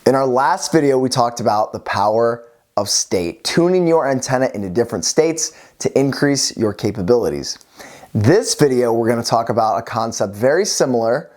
In our last video, we talked about the power of state, tuning your antenna into different states to increase your capabilities. This video, we're going to talk about a concept very similar,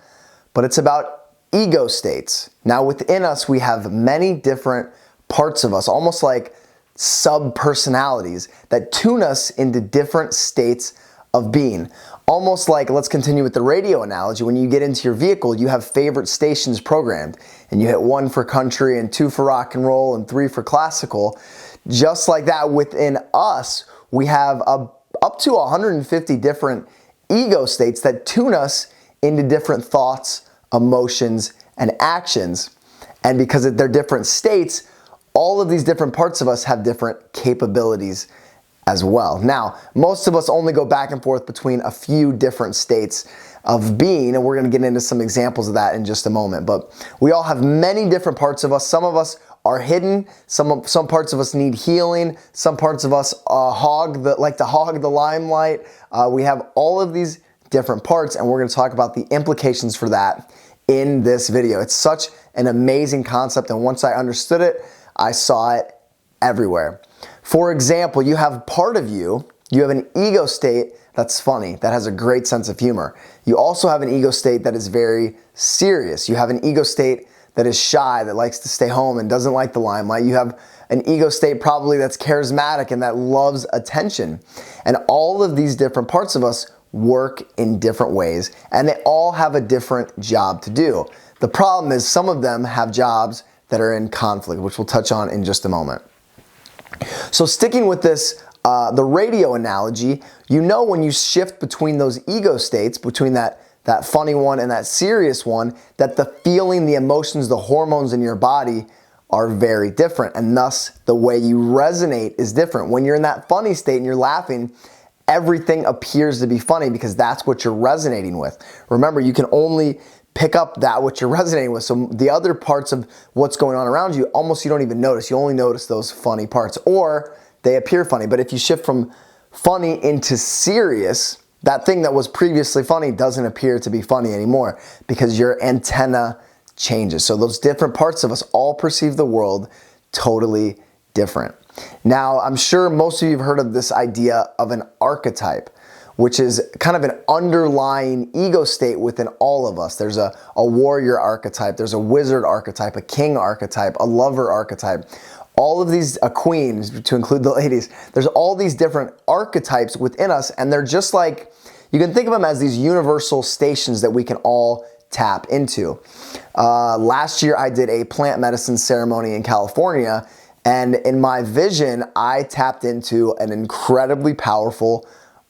but it's about ego states. Now, within us, we have many different parts of us, almost like sub-personalities that tune us into different states of being. Almost like, let's continue with the radio analogy, when you get into your vehicle, you have favorite stations programmed, and you hit 1 for country and 2 for rock and roll and 3 for classical. Just like that, within us, we have up to 150 different ego states that tune us into different thoughts, emotions, and actions. And because they're different states, all of these different parts of us have different capabilities as well. Now, most of us only go back and forth between a few different states of being, and we're going to get into some examples of that in just a moment. But we all have many different parts of us. Some of us are hidden. Some parts of us need healing. Some parts of us like to hog the limelight. We have all of these different parts, and we're going to talk about the implications for that in this video. It's such an amazing concept, and once I understood it, I saw it everywhere. For example, you have part of you have an ego state that's funny, that has a great sense of humor. You also have an ego state that is very serious. You have an ego state that is shy, that likes to stay home and doesn't like the limelight. You have an ego state probably that's charismatic and that loves attention. And all of these different parts of us work in different ways, and they all have a different job to do. The problem is some of them have jobs that are in conflict, which we'll touch on in just a moment. So sticking with this, the radio analogy, you know when you shift between those ego states, between that funny one and that serious one, that the feeling, the emotions, the hormones in your body are very different, and thus the way you resonate is different. When you're in that funny state and you're laughing, everything appears to be funny because that's what you're resonating with. Remember, you can only pick up that what you're resonating with. So the other parts of what's going on around you, almost you don't even notice. You only notice those funny parts, or they appear funny. But if you shift from funny into serious, that thing that was previously funny doesn't appear to be funny anymore because your antenna changes. So those different parts of us all perceive the world totally different. Now, I'm sure most of you have heard of this idea of an archetype, which is kind of an underlying ego state within all of us. There's a warrior archetype, there's a wizard archetype, a king archetype, a lover archetype. All of these, a queen, to include the ladies, there's all these different archetypes within us, and they're just like, you can think of them as these universal stations that we can all tap into. Last year I did a plant medicine ceremony in California, and in my vision, I tapped into an incredibly powerful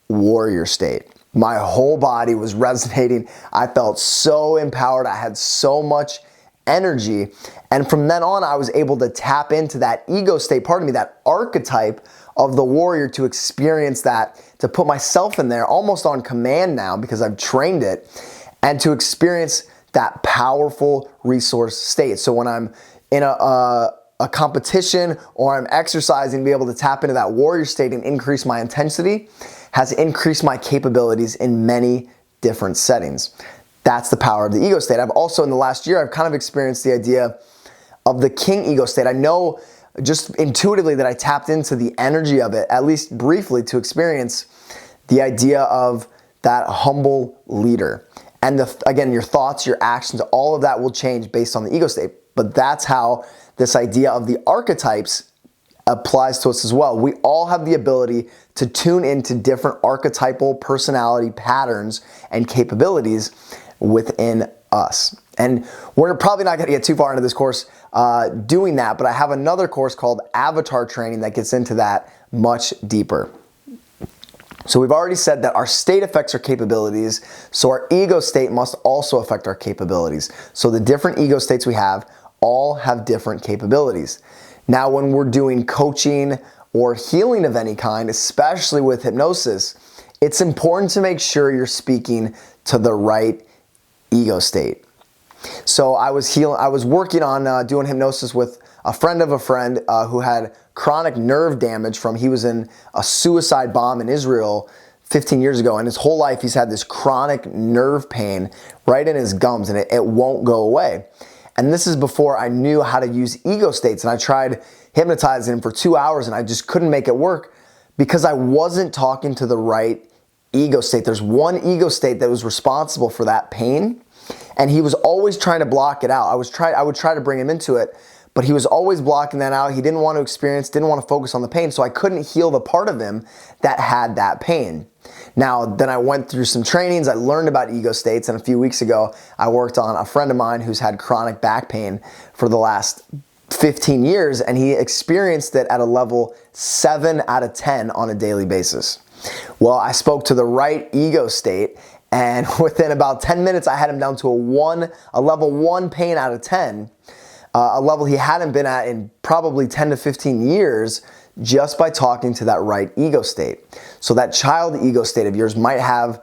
warrior state. My whole body was resonating. I felt so empowered. I had so much energy. And from then on, I was able to tap into that ego state part of me, that archetype of the warrior, to experience that, to put myself in there almost on command now because I've trained it, and to experience that powerful resource state. So when I'm in a competition or I'm exercising, be able to tap into that warrior state and increase my intensity has increased my capabilities in many different settings. That's the power of the ego state. I've also, in the last year, I've kind of experienced the idea of the king ego state. I know just intuitively that I tapped into the energy of it, at least briefly, to experience the idea of that humble leader. And again, your thoughts, your actions, all of that will change based on the ego state. But that's how this idea of the archetypes applies to us as well. We all have the ability to tune into different archetypal personality patterns and capabilities within us. And we're probably not going to get too far into this course doing that, but I have another course called Avatar Training that gets into that much deeper. So we've already said that our state affects our capabilities, so our ego state must also affect our capabilities. So the different ego states we have all have different capabilities. Now, when we're doing coaching or healing of any kind, especially with hypnosis, it's important to make sure you're speaking to the right ego state. So I was working on doing hypnosis with a friend of a friend who had chronic nerve damage from, he was in a suicide bomb in Israel 15 years ago, and his whole life he's had this chronic nerve pain right in his gums, and it won't go away. And this is before I knew how to use ego states. And I tried hypnotizing him for 2 hours and I just couldn't make it work because I wasn't talking to the right ego state. There's one ego state that was responsible for that pain, and he was always trying to block it out. I would try to bring him into it, but he was always blocking that out. He didn't want to experience, didn't want to focus on the pain, so I couldn't heal the part of him that had that pain. Now, then I went through some trainings, I learned about ego states, and a few weeks ago, I worked on a friend of mine who's had chronic back pain for the last 15 years, and he experienced it at a level 7 out of 10 on a daily basis. Well, I spoke to the right ego state, and within about 10 minutes, I had him down to a level 1 pain out of 10, a level he hadn't been at in probably 10 to 15 years, just by talking to that right ego state. So that child ego state of yours might have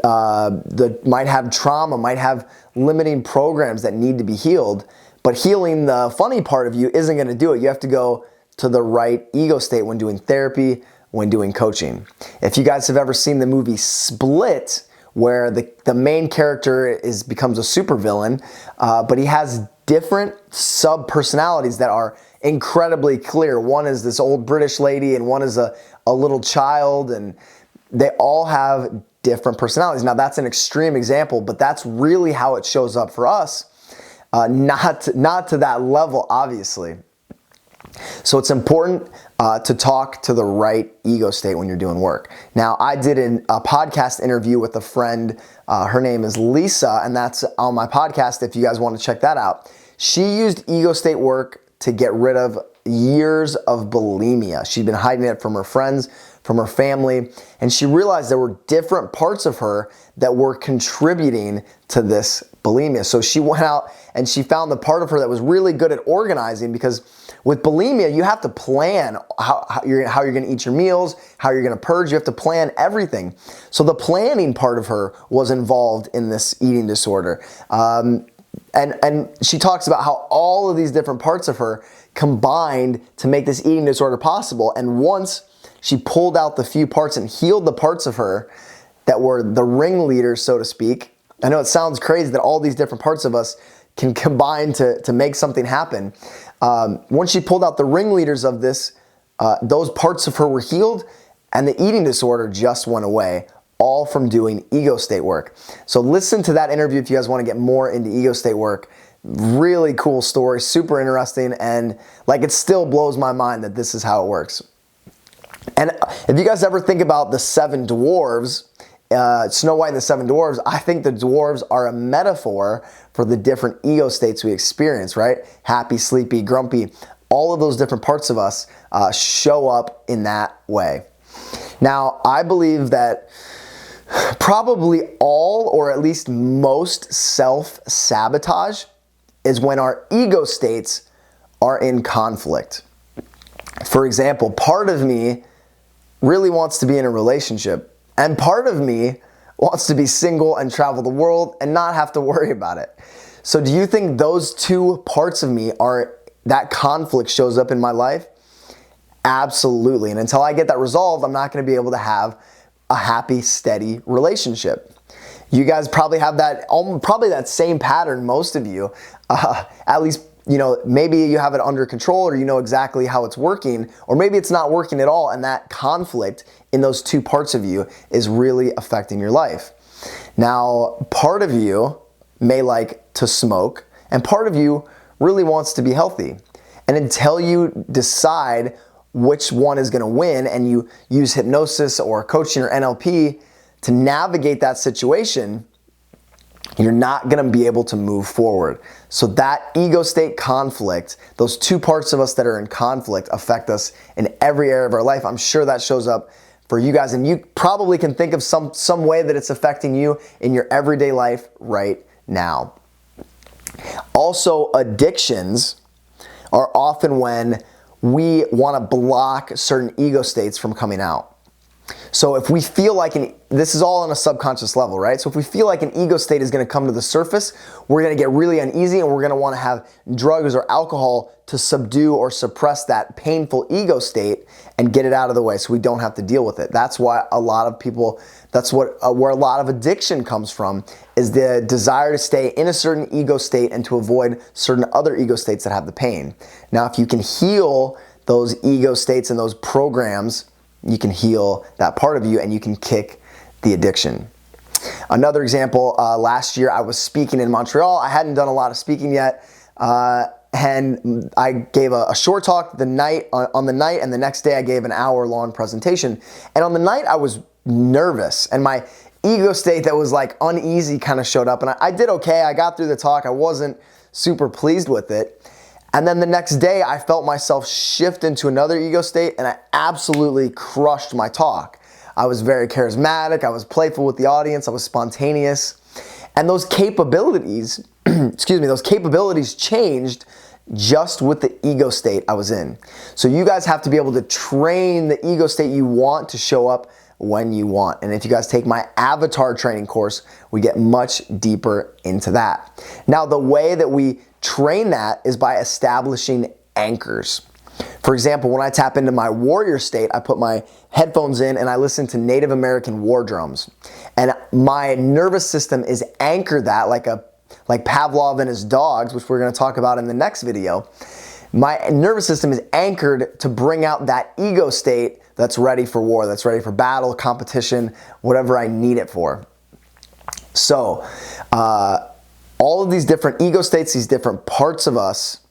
trauma, might have limiting programs that need to be healed, but healing the funny part of you isn't going to do it. You have to go to the right ego state when doing therapy, when doing coaching. If you guys have ever seen the movie Split, where the main character becomes a supervillain, but he has different sub-personalities that are incredibly clear. One is this old British lady and one is a little child, and they all have different personalities. Now that's an extreme example, but that's really how it shows up for us. Not to that level, obviously. So it's important to talk to the right ego state when you're doing work. Now, I did a podcast interview with a friend. Her name is Lisa, and that's on my podcast if you guys want to check that out. She used ego state work to get rid of years of bulimia. She'd been hiding it from her friends, from her family, and she realized there were different parts of her that were contributing to this bulimia. So she went out and she found the part of her that was really good at organizing, because with bulimia, you have to plan how you're going to eat your meals, how you're going to purge. You have to plan everything. So the planning part of her was involved in this eating disorder. And she talks about how all of these different parts of her combined to make this eating disorder possible. And once she pulled out the few parts and healed the parts of her that were the ringleaders, so to speak. I know it sounds crazy that all these different parts of us can combine to make something happen. Once she pulled out the ringleaders of this, those parts of her were healed, and the eating disorder just went away, all from doing ego state work. So listen to that interview if you guys want to get more into ego state work. Really cool story, super interesting, and like it still blows my mind that this is how it works. And if you guys ever think about the 7 dwarves, Snow White and the 7 dwarves, I think the dwarves are a metaphor for the different ego states we experience, right? Happy, sleepy, grumpy, all of those different parts of us show up in that way. Now, I believe that probably all, or at least most, self-sabotage is when our ego states are in conflict. For example, part of me really wants to be in a relationship, and part of me wants to be single and travel the world and not have to worry about it. So do you think those two parts of me that conflict shows up in my life? Absolutely. And until I get that resolved, I'm not going to be able to have a happy, steady relationship. You guys probably have that same pattern, most of you, at least, maybe you have it under control, or you know exactly how it's working, or maybe it's not working at all, and that conflict in those two parts of you is really affecting your life. Now, part of you may like to smoke, and part of you really wants to be healthy. And until you decide which one is going to win, and you use hypnosis or coaching or NLP to navigate that situation, you're not going to be able to move forward. So that ego state conflict, those two parts of us that are in conflict, affect us in every area of our life. I'm sure that shows up for you guys, and you probably can think of some way that it's affecting you in your everyday life right now. Also, addictions are often when we want to block certain ego states from coming out. So if we feel like this is all on a subconscious level, right? So if we feel like an ego state is gonna come to the surface, we're gonna get really uneasy and we're gonna wanna have drugs or alcohol to subdue or suppress that painful ego state and get it out of the way so we don't have to deal with it. That's why a lot of people, that's what where a lot of addiction comes from, is the desire to stay in a certain ego state and to avoid certain other ego states that have the pain. Now, if you can heal those ego states and those programs, you can heal that part of you and you can kick the addiction. Another example, last year I was speaking in Montreal. I hadn't done a lot of speaking yet, and I gave a short talk on the night, and the next day I gave an hour-long presentation. And on the night I was nervous, and my ego state that was like uneasy kind of showed up, and I did okay. I got through the talk. I wasn't super pleased with it. And then the next day, I felt myself shift into another ego state, and I absolutely crushed my talk. I was very charismatic, I was playful with the audience, I was spontaneous. And those capabilities, those capabilities changed just with the ego state I was in. So you guys have to be able to train the ego state you want to show up when you want. And if you guys take my avatar training course, we get much deeper into that. Now, the way that we train that is by establishing anchors. For example, when I tap into my warrior state, I put my headphones in and I listen to Native American war drums. And my nervous system is anchored that like Pavlov and his dogs, which we're going to talk about in the next video. My nervous system is anchored to bring out that ego state that's ready for war, that's ready for battle, competition, whatever I need it for. So, all of these different ego states, these different parts of us,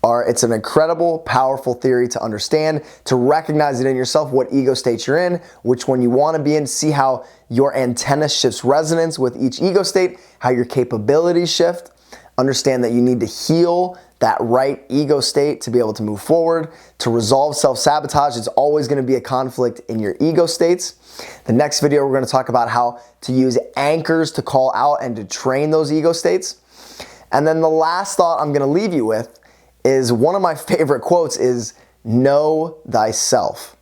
it's an incredible, powerful theory to understand, to recognize it in yourself, what ego state you're in, which one you want to be in, see how your antenna shifts resonance with each ego state, how your capabilities shift, understand that you need to heal that right ego state to be able to move forward, to resolve self-sabotage. It's always going to be a conflict in your ego states. The next video, we're going to talk about how to use anchors to call out and to train those ego states. And then the last thought I'm going to leave you with is one of my favorite quotes is, know thyself.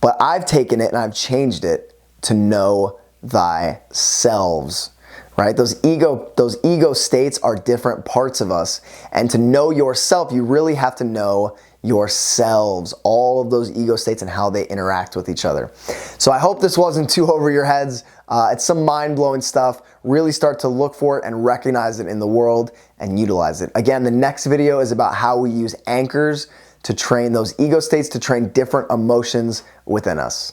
But I've taken it and I've changed it to know thyselves. Right? Those ego states are different parts of us. And to know yourself, you really have to know yourselves, all of those ego states and how they interact with each other. So I hope this wasn't too over your heads. It's some mind-blowing stuff. Really start to look for it and recognize it in the world and utilize it. Again, the next video is about how we use anchors to train those ego states, to train different emotions within us.